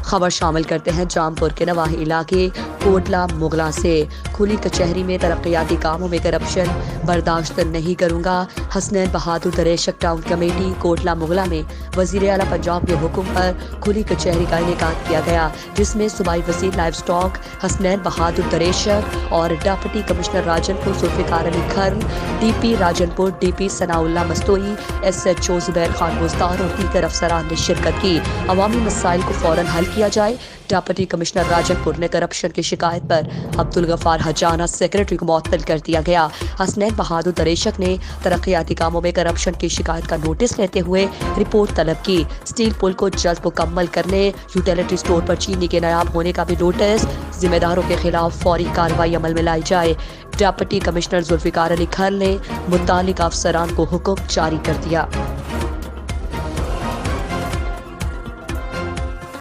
خبر شامل کرتے ہیں جامپور کے نواحی علاقے کوٹلہ مغلاں سے۔ کھلی کچہری میں ترقیاتی کاموں میں کرپشن برداشت نہیں کروں گا۔ حسنین بہادر دریشک ٹاؤن کمیٹی کوٹلہ مغلاں میں وزیر اعلیٰ پنجاب کے حکم پر کھلی کچہری کا انعقاد کیا گیا، جس میں صوبائی وزیر لائف سٹاک حسنین بہادر دریشک اور ڈپٹی کمشنر راجن پور ذوالفقار علی کھرل، ڈی پی راجن پور، ڈی پی ثناء اللہ مستوئی، ایس ایچ او زبیر خان بزدار اور دیگر افسران نے شرکت کی۔ عوامی مسائل کو فوراً حل کیا جائے۔ ڈپٹی کمشنر راجن پور نے کرپشن کی شکایت پر عبدالغفار حجانہ سیکریٹری کو معطل کر دیا گیا۔ حسنین بہادر دریشک نے ترقیاتی کاموں میں کرپشن کی شکایت کا نوٹس لیتے ہوئے رپورٹ طلب کی۔ اسٹیل پل کو جلد مکمل کرنے، یوٹیلیٹی اسٹور پر چینی کے نایاب ہونے کا بھی نوٹس، ذمہ داروں کے خلاف فوری کارروائی عمل میں لائی جائے۔ ڈپٹی کمشنر ذوالفقار علی کھرل نے متعلقہ افسران کو حکم جاری کر دیا۔